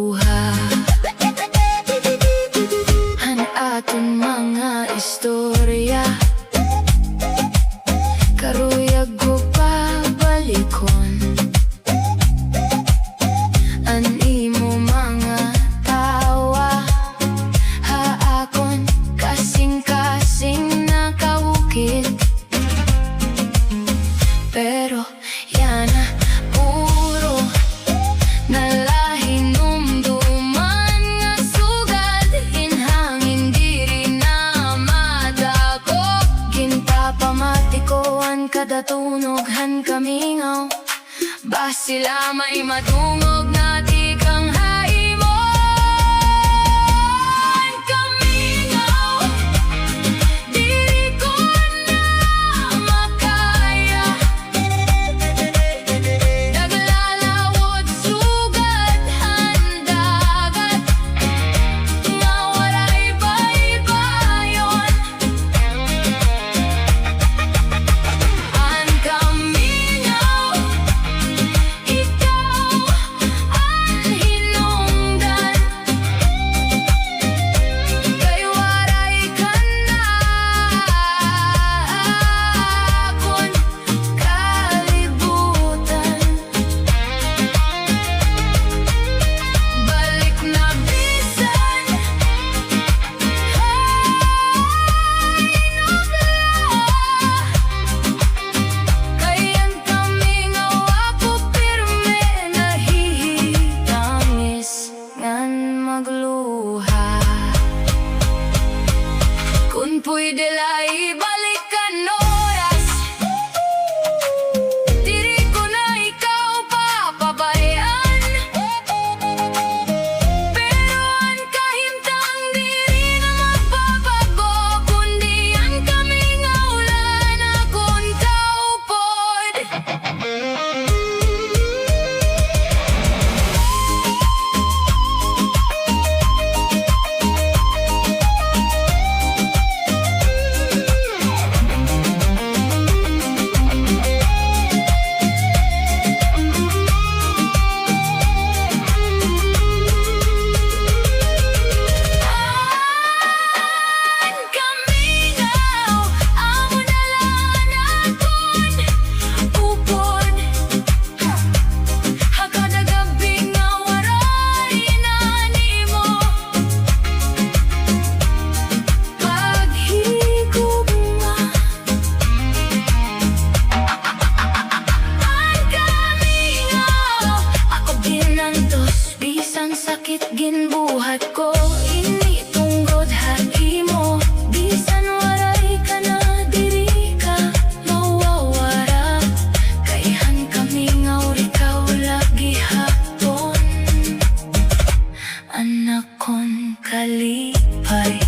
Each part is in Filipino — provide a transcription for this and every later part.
magluha. Ang aton mga istorya karuyag ko pabalikon. An imo mga tawa haakon kasing-kasing nakawukit. Pero yana puro nalahin umduman nga sugad hinhangin diri na madako. Ginpapamatikoan kada tunoghan kamingaw, basila may matungog na di kang haimon. Kamingaw, diri ko na makaya. Naglalawod sugad ang dagat nga waray baybayon. Ang kamingaw, ikaw ang hinungdan, kay waray ka na akon kalibutan. Balik na bisan ay nagla, kay ang kamingaw ako pirme nahihitangis ngan magluha. Kung pwede lai balikan oras, diri ko na ikaw papabayaan. Pero ang kahimtang diri na magbabago, kundi ang kamingaw lang akong kaupod. Ang kamingaw, amo na lang akong upod. Hagada gabi nga waray na nimo paghigugma. Ang kamingaw, ako ginantos bisan sakit ginbuhat ko. Ini tunggod himo, bisan waray ka na diri ka mawawara. Kay han kamingaw ikaw lagi hapon, anak kon kalipay.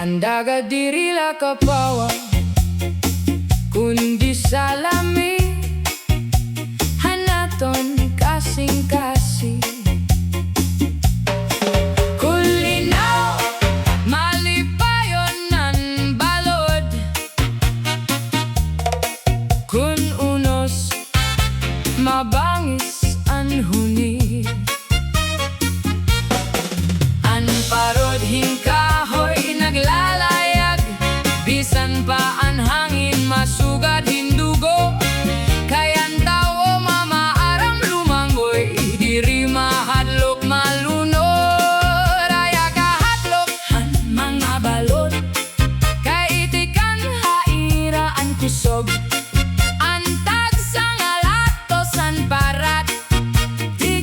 Ang dagat diri la kapawa, kundi salami hanaton kasing-kasing. Kulinaw malipayon nan balod, kun unos mabangis an huni. An parod hingkahoy naglalayag, bisan pa ang hangin masugad hindugo. Kay ang tao mamaaram lumangoy, diri mahadlok malunod. Ay kahadlok han mga balod, kay itikan haira ang kusog. Antag sa ngalatos ang parat, di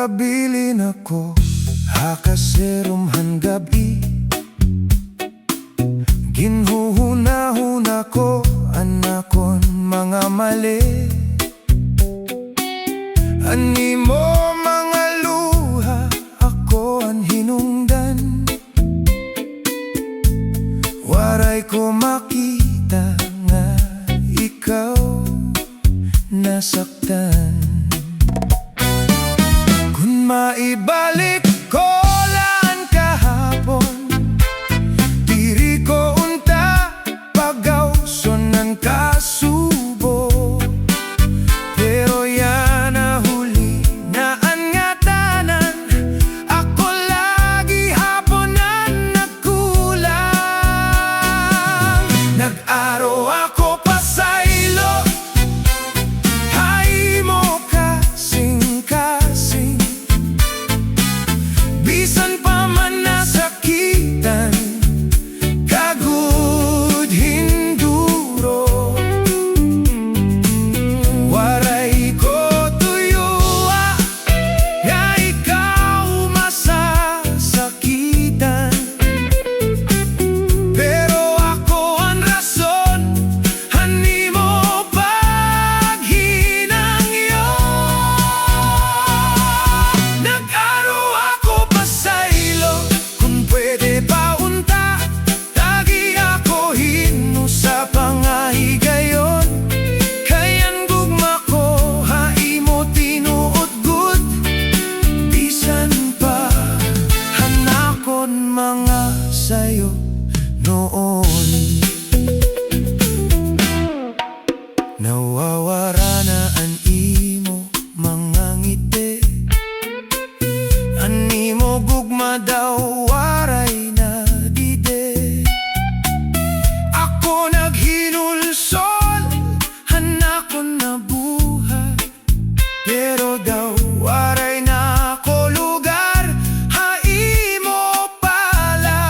Nagpabilin ako, hakaserumhan gabi. Ginhuhuna-huna ko, anakon mga mali. Ani mo mga luha, ako ang hinungdan. Waray ko makita nga ikaw nasaktan. Kung maibalik ko lang kahapon, diri ko unta pagawson ng kasubo. Pero yan na huli na angatanan, ako lagi haponan nagkulang. Nag-aro ako pasaylo, hay mo kasing-kasing. Bisan pa man nasakitan, kagud hinduro. Waray ko tuyua, ya ikaw masasakitan. Pero ako ang rason, hani mo paghinangyo. Nag-aro ako pasaylo, kung pwede pa unta, tagi ako hino sa pangahigayon. Kayan gugma ko, hai mo tinuod gud. Bisan pa hanakon mga sayo noon. Nawawara na an imo mga ngiti. Ani mo gugma daw waray na dide. Ako naghinulsol, hanakon na buhay. Pero daw waray na ako lugar, hai mo pala.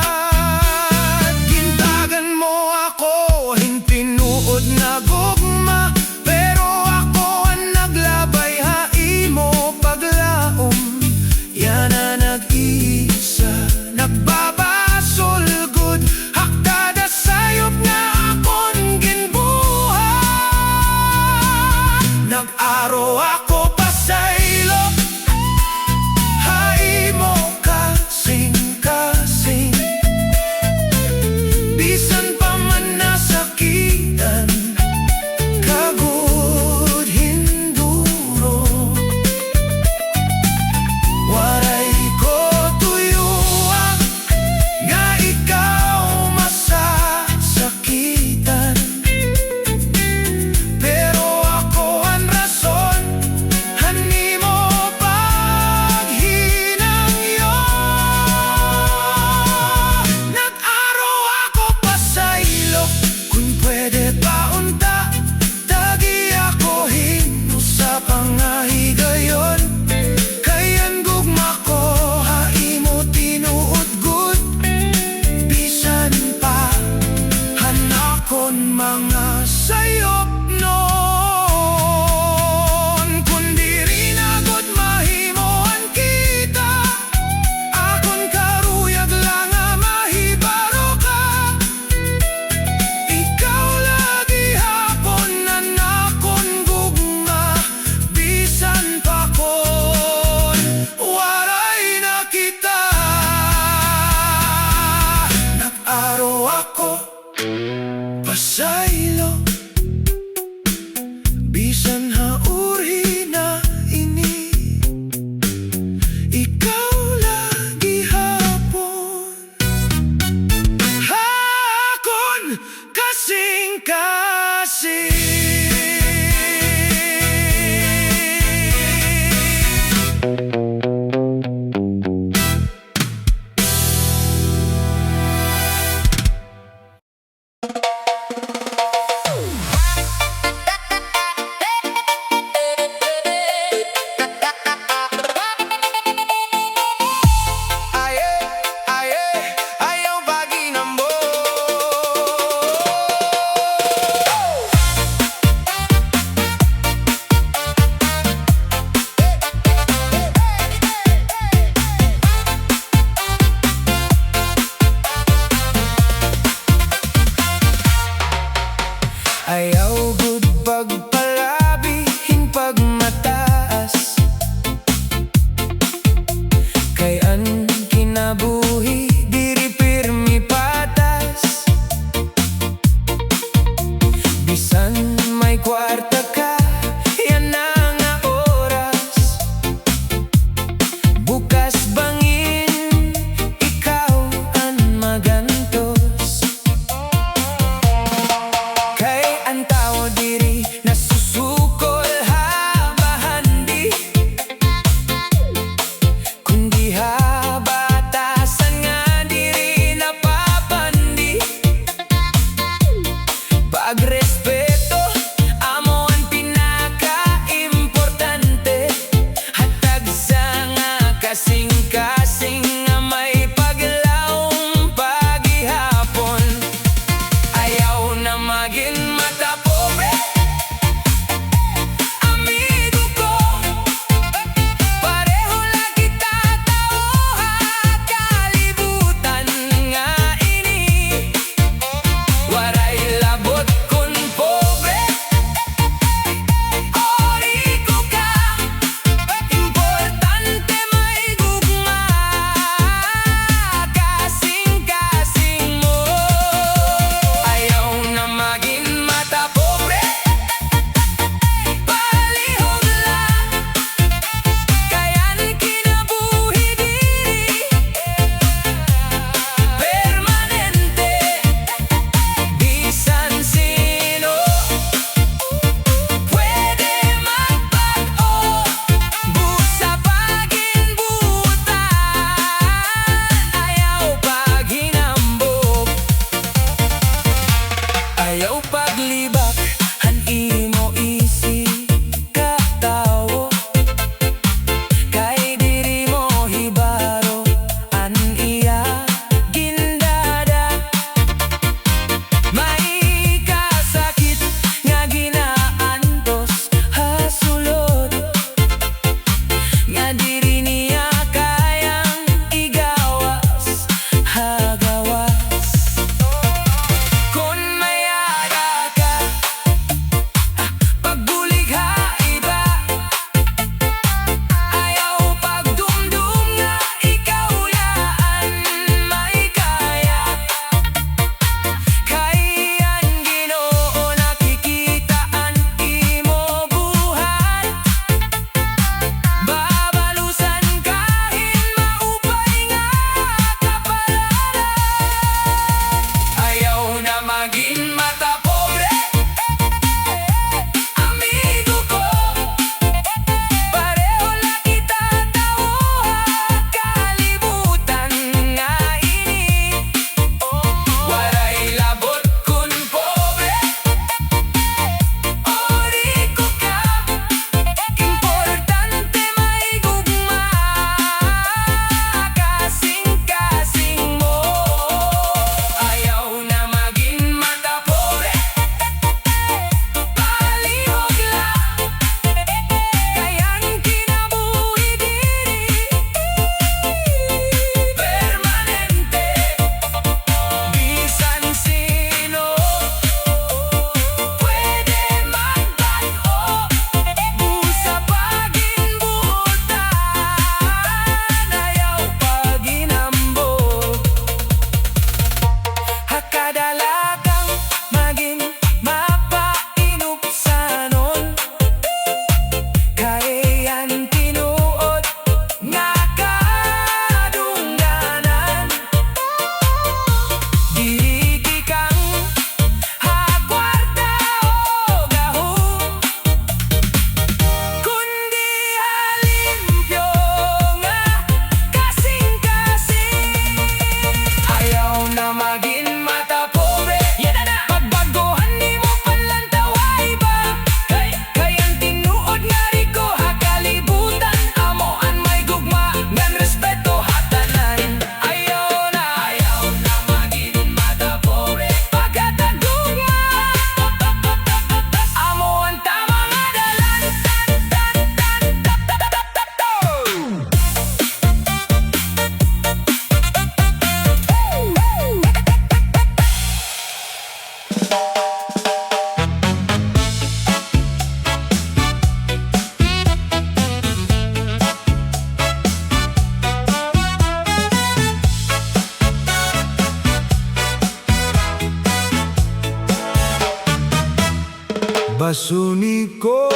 Basuni ko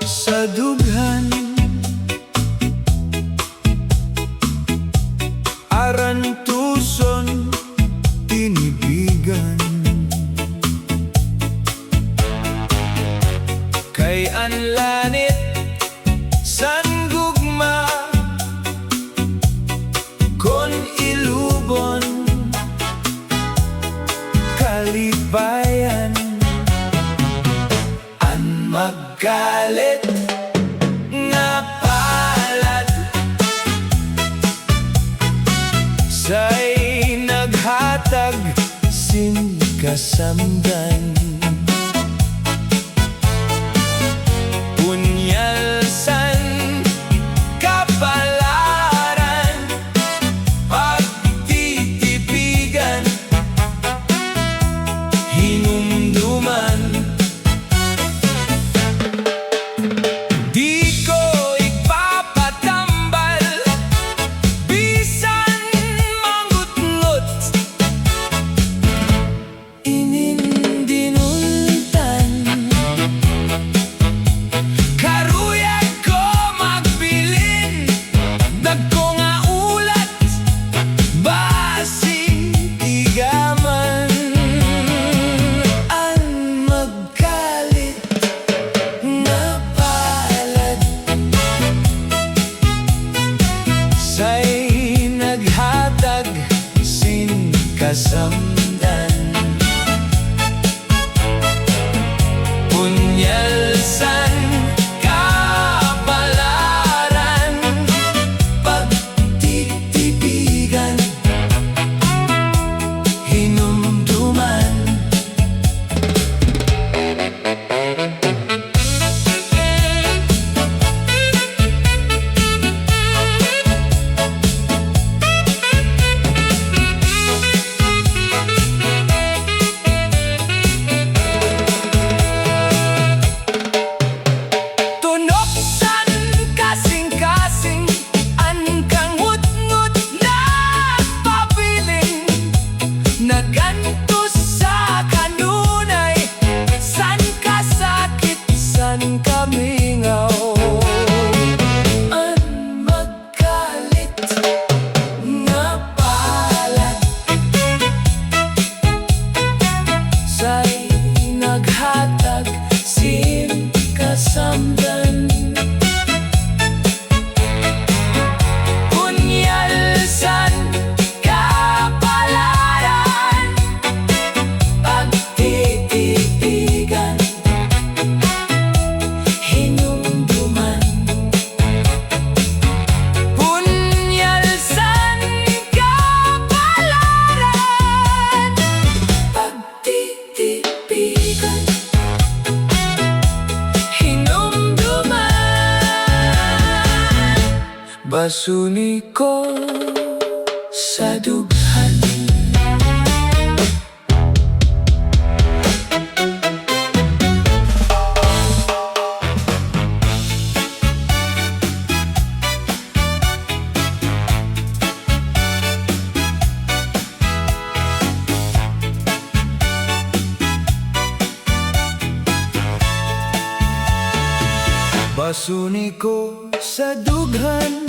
sa dughan, arantuson tinibigan, kay anlanit san gugma kon ilubon kalibayan. An magkalit nga palad say naghatag sin kasamdan, punyalsan kapalaran pagtitipigan, hinumduman. Di ko ipapatambal bisan mangutngot, inindinultan. Karuyag ko magbilin, dagko nga ulat basi tigaman. Ang magkalit nga palad say naghatag sin kasamdan, punyalsan kapalaran pagtitipigan, hinumduman. Tunoksan kasing-kasing ang kangut-ngut na pabiling, nagantos sa kanunay san kasakit san kamingaw. Ang magkalit nga palad say naghatag sin kasamdan, punyalsan kapalaran pagtitipigan, hinumduman. Punyalsan kapalaran pagtitipigan, hinumduman. Basuni ko sa dughan. Basuni ko sa dughan,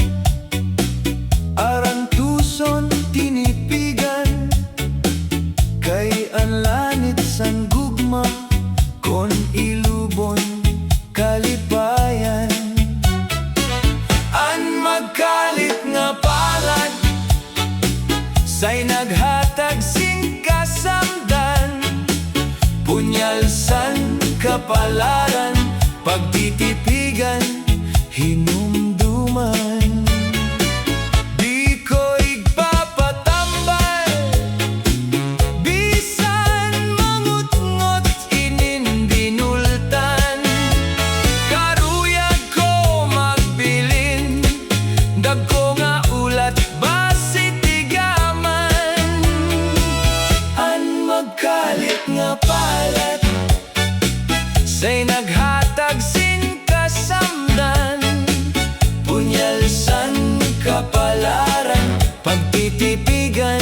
arantuson tinipigan, kay anlanit san gugma kon ilubon kalibayan. An magkalit nga palad say naghatag sin kasamdan, punyalsan kapalaran pagtitipigan, hinumduman. Di ko igpapatambal bisan mangutngot, inindinultan. Karuyag ko magbilin, dagko nga ulat basi tigaman. An magkalit nga palad say naghatag sin kasamdan, punyalsan kapalaran pagtitipigan,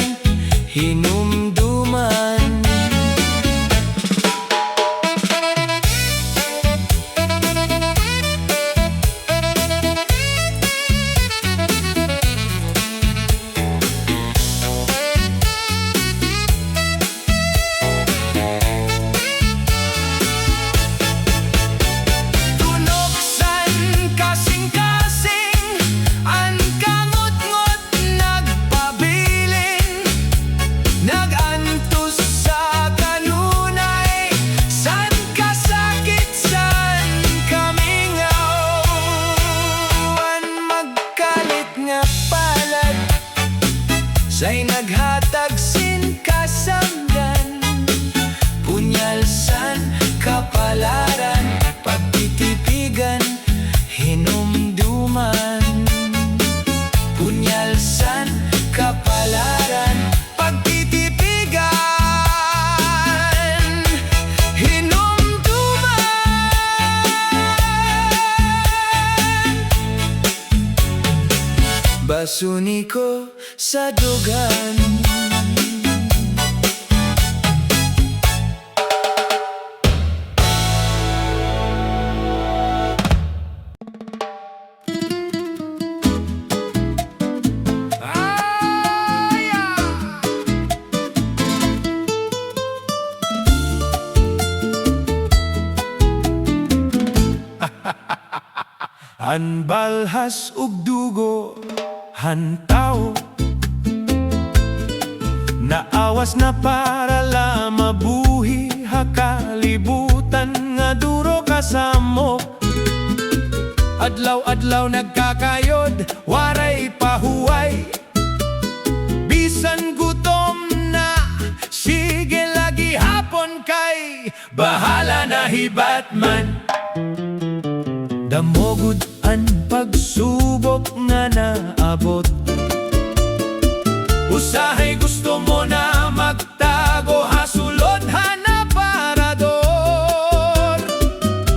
hinumduman. Nagantos sa kanunay, san kasakit, san kamingaw. An magkalit nga palad, say naghatag sin kasamdan. Punyalsan kapalaran, pagtitipigan, hinumduman. Punyalsan kapalaran, pagtitipigan, hinumduman. Basuni ko sa Dughan. An Balhas ug Dugo, hantaw naawas na para la mabuhi, hakalibutan nga duro kasamok. Adlaw-adlaw nagkakayod, waray pahuway. Bisan gutom na, sige lagi hapon kay bahala na hibatman. Damogud an pagsubok nga naabot. Usahay gusto mo na magtago, hasulod hanaparador.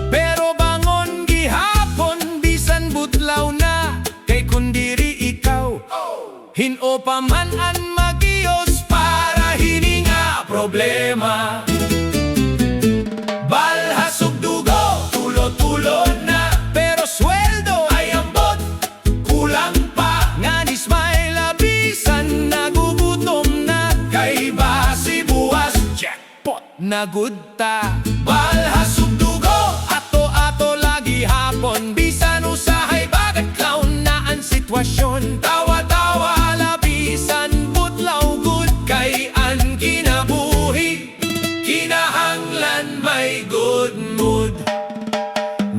Pero bangon gihapon, bisan butlaw na, kay kundiri ikaw hino pa man an magiyos para hininga problema. Balhas ug Dugo, tulo-tulo na, pero sweldo ay ambot, kulang pa. Nganis may labisan, nagugutom na, kay basi buwas, jackpot nagudta. Balhas ug Dugo, ato-ato lagi hapon, bisan usahay bagat clown na ang sitwasyon. Tawa-tawa labisan, butlaw good, kay ang kinabuhi, kinahanglan may good mood.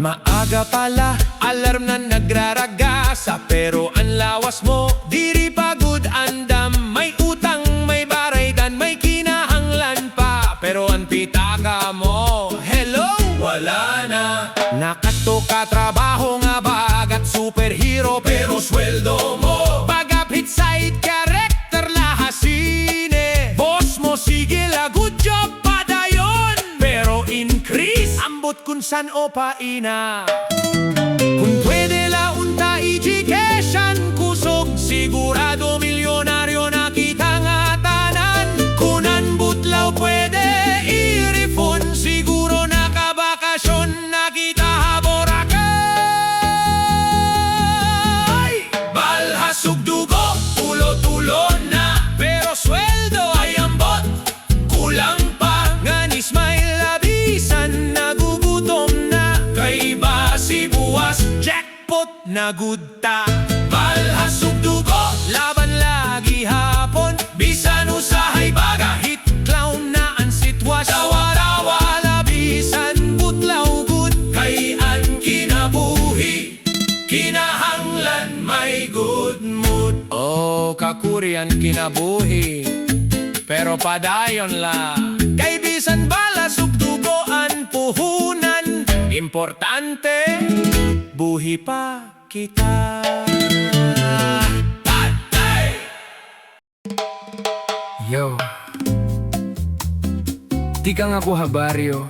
Maaga pala, alarm na nagraragasa, pero ang lawas mo, diri pagod andam. May utang, may baraydan, may kinahanglan pa, pero ang pitaka mo, hello, wala na. Nakatoka trabaho nga bagat superhero, pero sweldo mo pag-uphit side character lahasine. Boss mo sige la good job padayon, pero increase ambot kun san o paina. Kung pwede la unta education kusog, sigurado milyonaryo na kita nga tanan. Kunan butlaw pwede i-refund, siguro nakabakasyon na kita haborakay. Balhas ug Dugo, tulo-tulo na, pero sweldo ay ambot, kulang pa. Nganis may labisan, nagugutom na, kay basi buwas, jackpot nagudta. Balhas ug Dugo, laban lagi hapon, bisan usahay baga, hit clown na ang sitwasyon. Tawa-tawa labisan, butlaw good, kay ang kinabuhi, kinahanglan may good mood. Oh, kakuri ang kinabuhi, pero padayon la, kay bisan Balhas ug Dugo ang puhunan. Importante, buhi pa kita. Patay! Yo, di ka nga ko habaryo,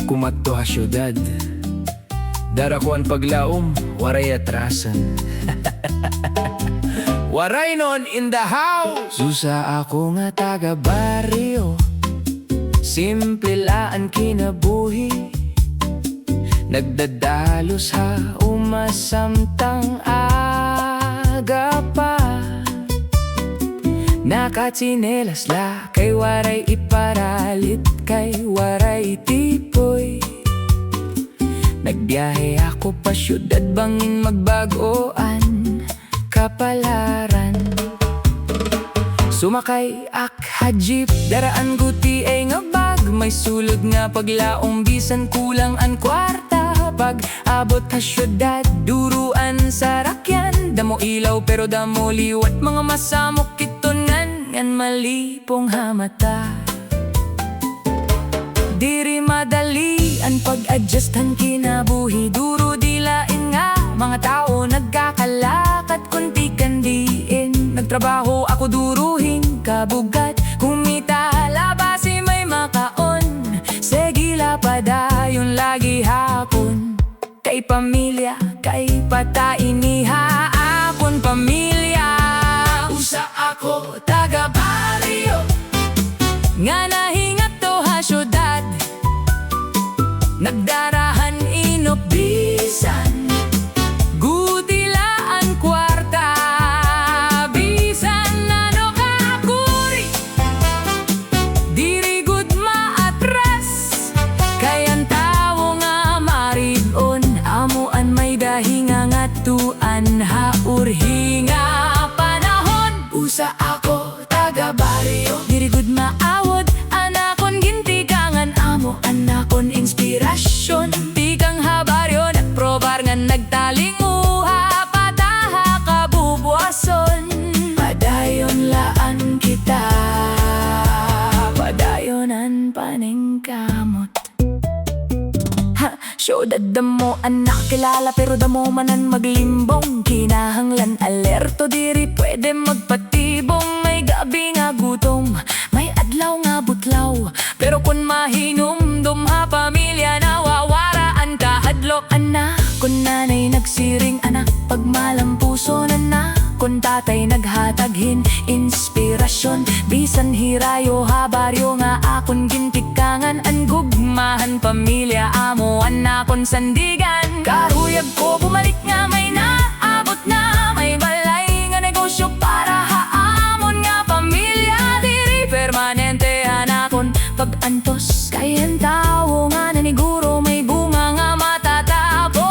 kumadto ha syudad. Dara ko ang paglaom, waray atrasan. Waray non in the house. Susa ako nga taga baryo, simple laan kinabuhi. Nagdadalos ha umasamtang aga pa. Nakatsinelas la, kay waray iparalit, kay Waray Tipoy. Nagbiyahe ako pa syudad, bangin magbagoan kapalaran. Sumakay ak hajip, daraan guti ay nga bag. May sulod nga paglaong bisan kulang ang kwarta. Pag abot ha syudad, duruan sa rakyan. Damo ilaw pero damo liwat, mga masamok kitunan ngan malipong hamata. Diri madali ang pag-adjust han kinabuhi. Duro dilain nga mga tao nagkakalakad kunti kandiin. Nagtrabaho ako duruhin kabugat, kumita labasi may makaon. Segila padayon lagi hapon. Kay pamilya, kay patainiha akon pamilya. Usa ako taga baryo nga nahingat to ha syudad. Nagdarahan inop bisan gutilaan kwarta. Bisan ano kakuri, diri gugma atras. Kayan tao nga maridon, amuan may dahinga nga tuan haurhi nga panahon. Usa ako taga baryo, diri gugma awod. Anakon gintikangan amo, anakon inspirasyon. Tikang habaryo nagprobar nga nagtalinguha, pataha kabubuason. Padayon laan kita, padayonan paning kamot. Ha, syudad damo anak kilala pero damo manan maglimbong. Kinahanglan alerto diri pwede magpatibong. May gabi nga gutom, may adlaw nga butlaw. Pero kun mahinumdum ha pamilya nawawaraan ka hadlok. Anak kun nanay nagsiring anak, pag malampuso na kun tatay naghataghin inspirasyon. Bisan hirayo ha baryo nga akon gintikangan. An gugmahan pamilya amo anakon sandigan. Karuyag ko bumalik nga may naabot na. May balay nga negosyo para haamon nga pamilya. Diri permanente anakon pag-antos. Kayan tao nga naniguro may bunga nga matatapos.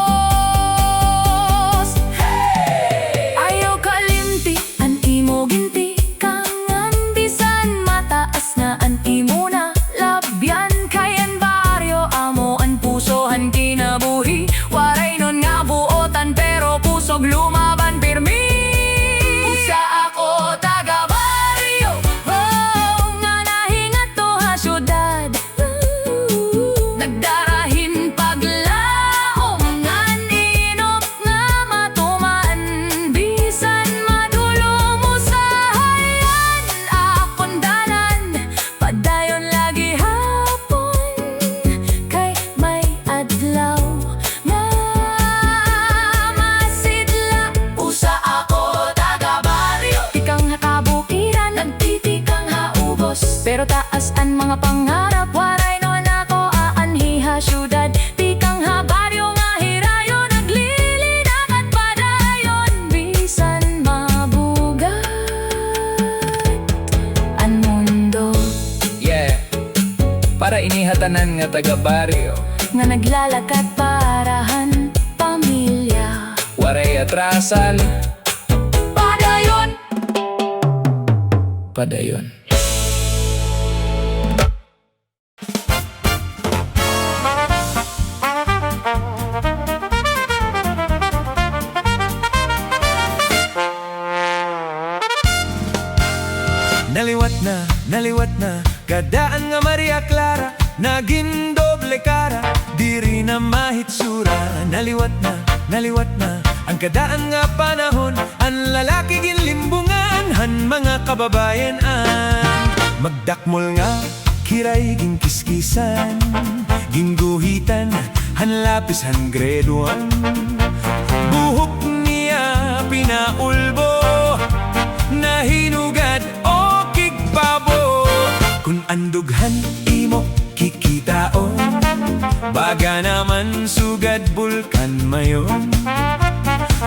Hey! Ayaw kalimti an imo ginti kangan. Bisan mataas na an imo na labyan. Kayan baryo amo an pusohan kinabuhi. Waray nun nga buotan pero pusog lumaban pirmi. Usa ako taga baryo, oh, nga nahingat to ha syudad. Nagdarahin paglaom ngan inop nga matuman. Bisan madulo mo sa hayan akon dalan. Padayon lagi hapon, kay may adlaw nga masidla. Usa ako taga baryo, tikang hakabukiran, nagtitikang haubos. Pero taas an mga pangarap, waray no ako aanhi ha syudad. Tikang ha baryo nga hirayo, naglilinak at padayon. Bisan mabugat an mundo. Yeah, para inihatanan nga taga baryo. Nga naglalakad parahan pamilya. Waray atrasal, Padayon! padayon. Naliwat na, kadaan nga Maria Clara. Naging doble kara, diri na mahitsura. Naliwat na, ang kadaan nga panahon. Ang lalaki ginlimbungan, han mga kababayan an. Magdakmol nga, kiray ging kiskisan. Gingguhitan, han lapis han graduan. Buhok niya pinaulbo, nahinugad o kigpabo. Kung andughan imo kikitaon, baga naman sugad bulkan mayon.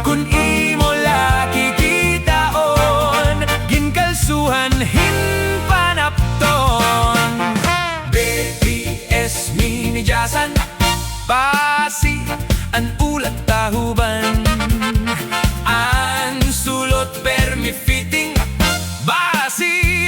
Kung imo laki kitaon, ginkalsuhan hinpanapton. BTS minijasan, basi an ulat tahuban. An sulot permi fitting, basi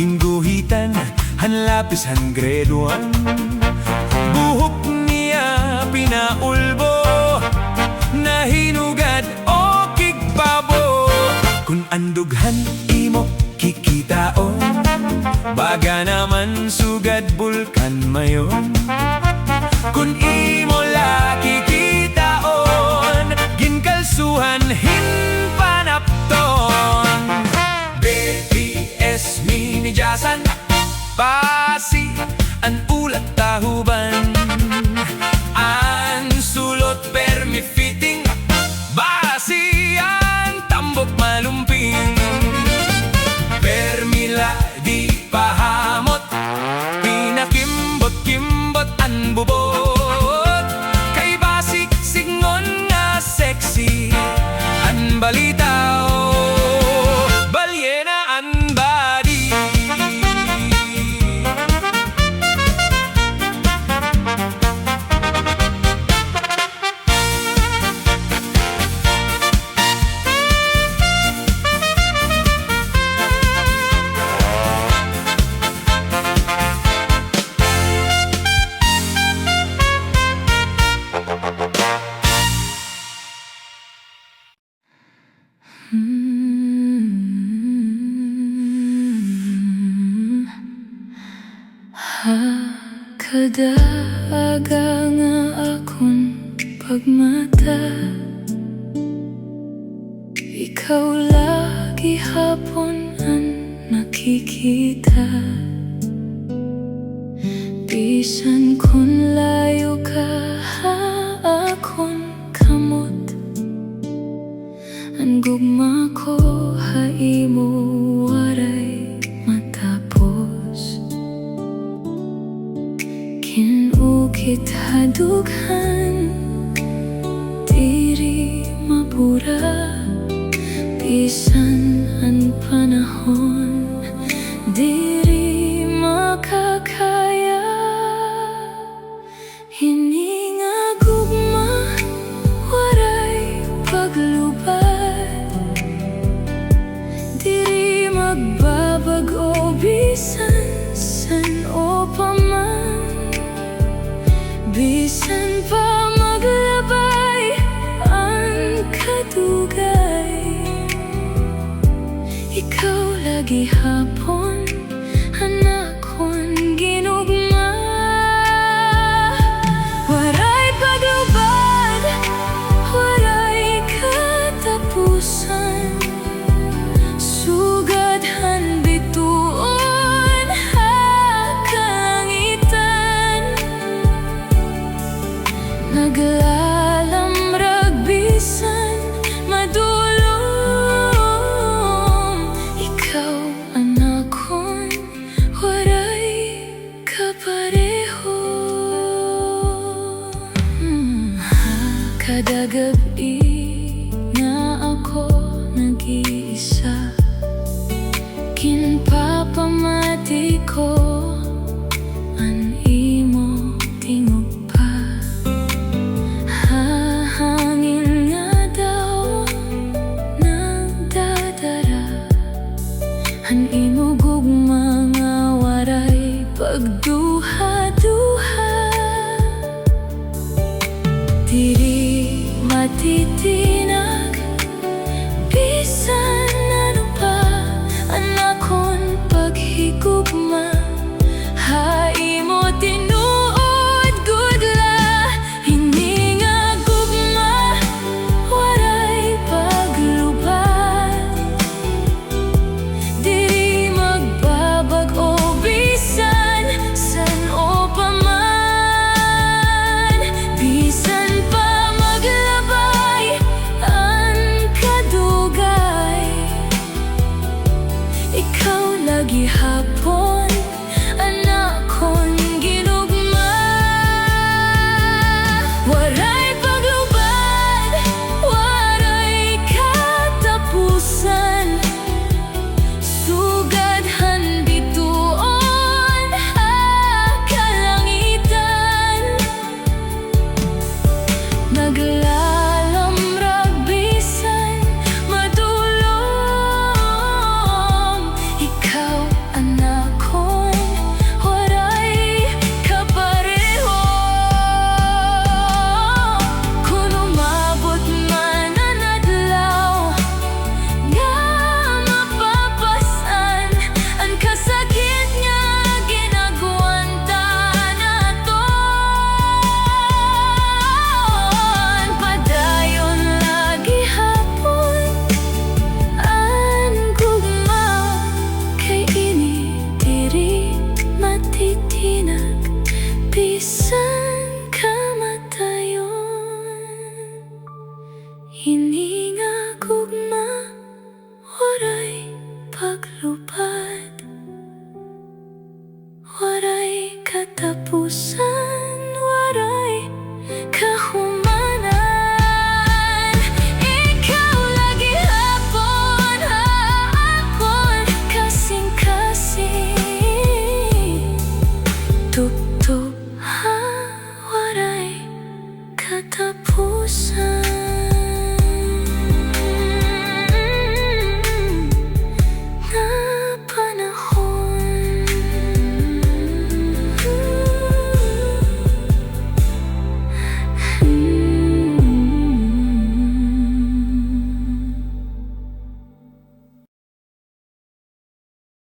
Ginguhitan, hanlapis han graduan. Buhok niya pinaulbo, nahinugad o kigbabo. Kung andughan imo kikitaon, baga naman sugad bulkan mayon. Kung imo laki kitaon, ginkalsuhan hinpanapton. BTS minijasan, basi an ulat tahuban. An sulot permi fitting, basi an tambok malumping. Permila di pahamot, pinakimbot-kimbot an bubot. Kay basi signon nga sexy an balitaw, balyena an body. Kadaga nga akong pagmata, ikaw lagi hapon ang nakikita. Bisan kung layo ka akong kamot, ang gugma ko haimo waray matapos. Kinukit hadughan, diri mabura. Bisan ang panahon, diri makakaya. Hininga gugma, waray paglubad. Diri magbabago bisan san o paman. Bisan pa maglabay ang kadugay, ikaw lagi hapon hanakon ginugma. Waray paglubad, waray katapusan. Sugadhan bituon hakangitan, naglalamrag bisan madulong. Ikaw anakon, waray kapareho. Kada gabi na ako nag-iisa, kinpapamati ko ang imo tingog pa. Hahangin nga daw nagdadara, ang imo gugma nga waray pagduha-duha. Diri matitinag, bisan ano pa ang akong paghigugma. Haimo tinuod gudla, hininga gugma, waray paglubad. Diri magbabago bisan san o paman. Bisan pa maglabay ang kadugay, ikaw lagi hapon